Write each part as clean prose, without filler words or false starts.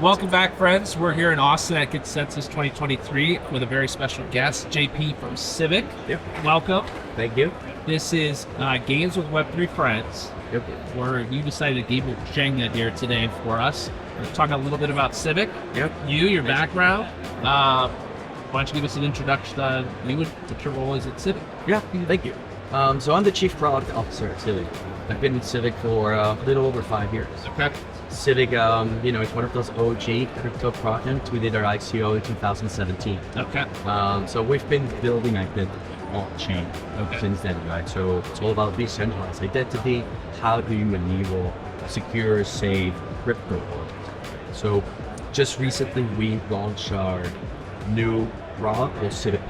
Welcome back, friends. We're here in Austin at Consensus 2023 with a very special guest, JP from Civic. Yep. Welcome. Thank you. This is Games with Web3 Frens, Yep. where you decided to give Jenga here today for us. We're talking a little bit about Civic. Yep. Your background. Why don't you give us an introduction on you and what your role is at Civic? Yeah, thank you. So I'm the Chief Product Officer at Civic. I've been with Civic for a little over 5 years. Okay. Civic, it's one of those OG crypto projects. We did our ICO in 2017. Okay. So we've been building, on-chain since then, right? So it's all about decentralized identity. How do you enable secure, safe crypto wallets? So just recently we launched our new product called Civic,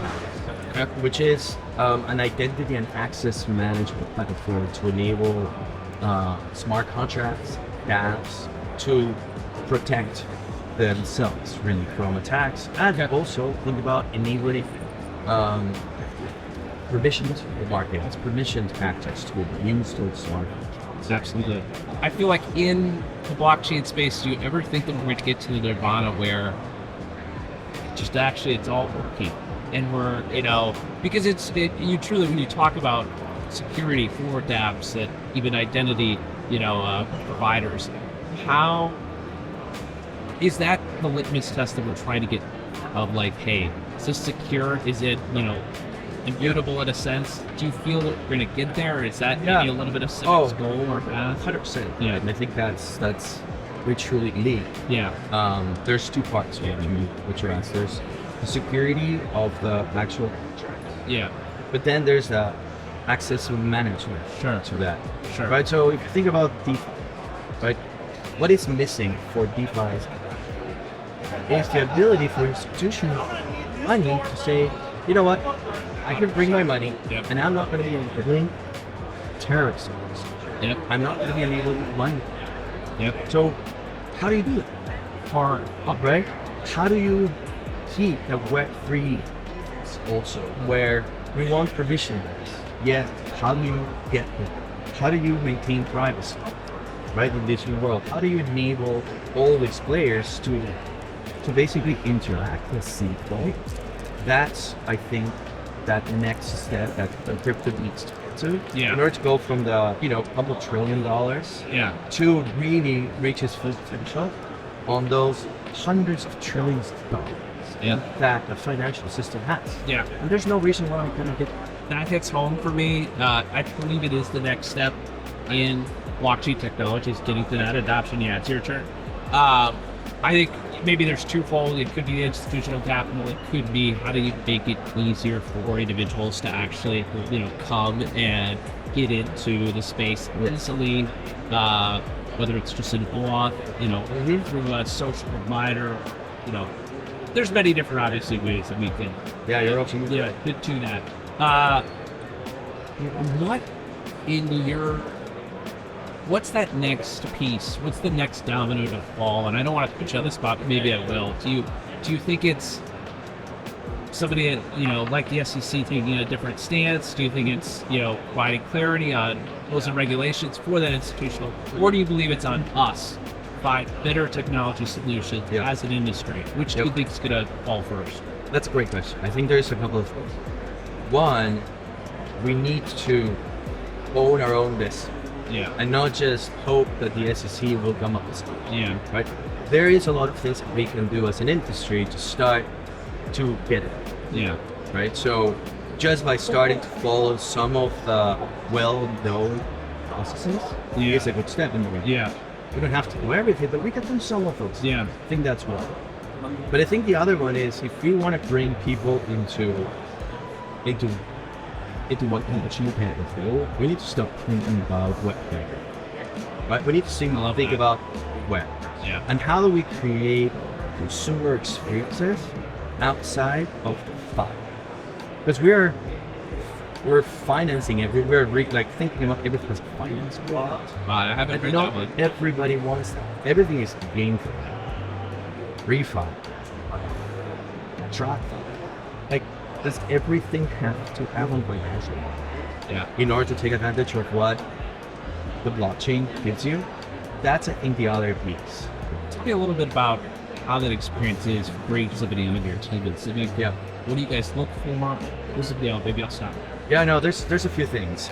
which is an identity and access management platform to enable smart contracts, dApps, to protect themselves really from attacks, and also think about enabling permissioned markets, permissioned access to use those smart contracts. Absolutely. I feel like in the blockchain space, do you ever think that we're going to get to the nirvana where just actually it's all working? And we're, because you truly, when you talk about security for dApps and even identity, providers, how is that the litmus test that we're trying to get of like, hey, is this secure? Is it, immutable in a sense? Do you feel that we're going to get there? Or is that maybe a little bit of Civic's goal or path? 100%. Yeah, and I think that's we truly lead. Yeah. There's two parts here, which are asked. There's the security of the actual contract. Yeah. But then there's the access management to that. Sure. Right. So if you think about DeFi, right, what is missing for DeFi is the ability for institutional money to say, you know what, I can bring my money, and I'm not going to be enabling terrorists. Yep. I'm not going to be enabling money. Yep. So how do you do it? Hard, right? How do you keep the Web3 also where we want permission? Yet, how do you get it? How do you maintain privacy, right, in this new world? How do you enable all these players to basically interact with C-Flow? That's, I think, that next step that crypto needs to get to. Yeah. In order to go from the, couple $1 trillion to really reach its full potential on those hundreds of trillions of dollars that the financial system has. Yeah. And there's no reason why we couldn't get that hits home for me. I believe it is the next step in blockchain technology is getting to that adoption. Yeah, it's your turn. I think maybe there's twofold. It could be the institutional capital. It could be how do you make it easier for individuals to actually, come and get into the space easily, whether it's just an auth, through a social provider, there's many different obviously ways that we can. Yeah, you're absolutely get to that. What's that next piece? What's the next domino to fall? And I don't want to put you on the spot, but maybe I will. Do you think it's somebody, like the SEC taking a different stance? Do you think it's, providing clarity on rules and regulations for that institutional? Or do you believe it's on us to find better technology solutions as an industry? Which do you think is going to fall first? That's a great question. I think there's a couple of things. One, we need to own our own business. Yeah. And not just hope that the SEC will come up with something. Yeah. Right? There is a lot of things that we can do as an industry to start to get it. Yeah. Right? So just by starting to follow some of the well-known processes is a good step in the way. Yeah. We don't have to do everything, but we can do some of those. Yeah. I think that's one. But I think the other one is if we want to bring people into what you can feel, we need to stop thinking about Web3. Right? We need to think about web. Yeah. And how do we create consumer experiences outside of the file? Because we're financing everything. We're thinking about everything as finance. I haven't heard that one. Everybody wants that. Everything is gainful. Refi. Track. Does everything have to have a financial in order to take advantage of what the blockchain gives you? That's, I think, the other piece. Tell me a little bit about how that experience is for bringing somebody under your team at Civic. Yeah. What do you guys look for? What's the deal? Maybe I'll stop. Yeah, no, there's a few things.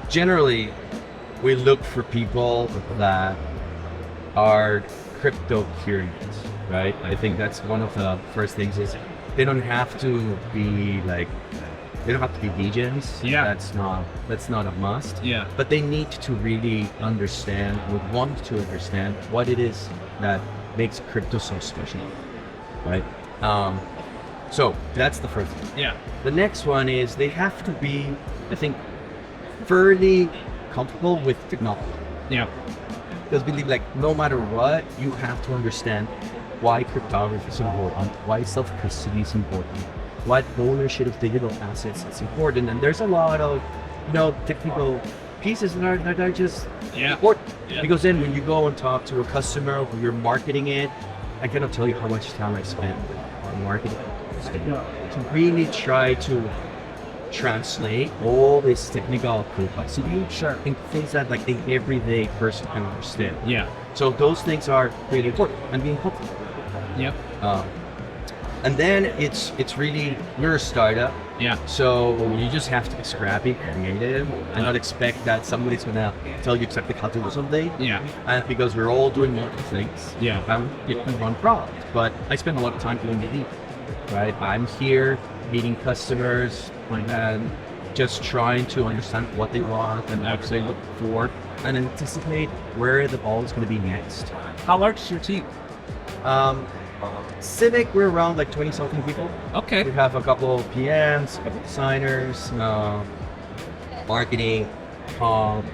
Generally, we look for people that are crypto curious, right? I think that's one of the first things is they don't have to be like, they don't have to be DJs. Yeah. That's not a must. Yeah. But they need to really understand, would want to understand what it is that makes crypto so special, right? So that's the first thing. Yeah. The next one is they have to be, I think, fairly comfortable with technology. Yeah. Because believe like no matter what, you have to understand why cryptography is important, why self-custody is important, what ownership of digital assets is important, and there's a lot of technical pieces that are just important. Yeah. Because then when you go and talk to a customer when you're marketing it, I cannot tell you how much time I spent on marketing. To really try to translate all this technical complexity in things that like the everyday person can understand. Yeah. So those things are really important and being helpful. Yep. And then it's really, you're a startup. Yeah. So you just have to be scrappy, creative, and not expect that somebody's gonna tell you exactly how to do something. Yeah. And because we're all doing multiple things. Yeah. One product. But I spend a lot of time doing the right? I'm here meeting customers and just trying to understand what they want and actually look for and anticipate where the ball is going to be next. How large is your team? Civic, we're around like 20 something people. Okay. We have a couple of PMs, a couple of designers, marketing, comms,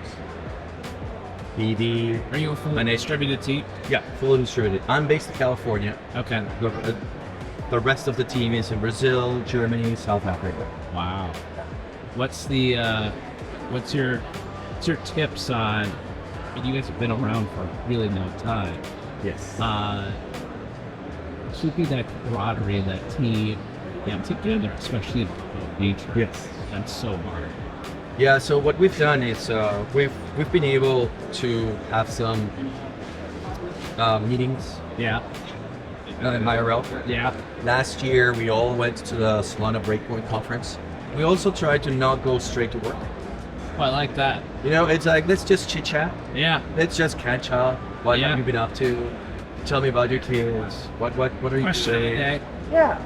BD. Are you a fully distributed team? Yeah, fully distributed. I'm based in California. Okay. The rest of the team is in Brazil, Germany, South Africa. Wow. What's your tips on? You guys have been around for a really long time. Yes. Keeping that camaraderie and that team together, especially in nature. Yes. That's so hard. Yeah. So what we've done is we've been able to have some meetings. Yeah. In IRL. Yeah. Last year, we all went to the Solana Breakpoint conference. We also tried to not go straight to work. Oh, I like that. It's like, let's just chit chat. Yeah. Let's just catch up. What have you been up to? Tell me about your kids. What are you saying? Yeah.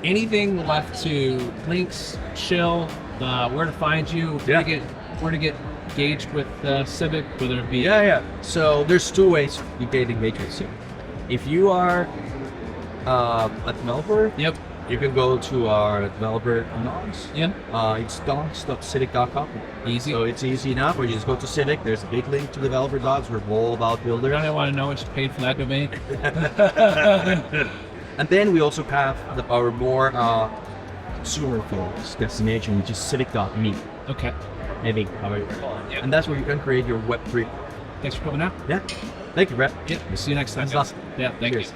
Anything left to links, chill, where to find you, where to get engaged with Civic, whether it be. Yeah. So there's two ways you get engaged with Civic. If you are a developer, yep, you can go to our developer docs. Yep. It's docs.civic.com. Easy. So it's easy enough. Or you just go to Civic. There's a big link to developer docs. We're all about builders. I don't want to know what you paid for that domain. And then we also have our more consumer focused destination, which is civic.me. Okay. Maybe. Yep. And that's where you can create your Web3. Thanks for coming out. Yeah. Thank you, Brett. Yep. We'll see you next time. That's awesome. Yeah. Thank Cheers. you.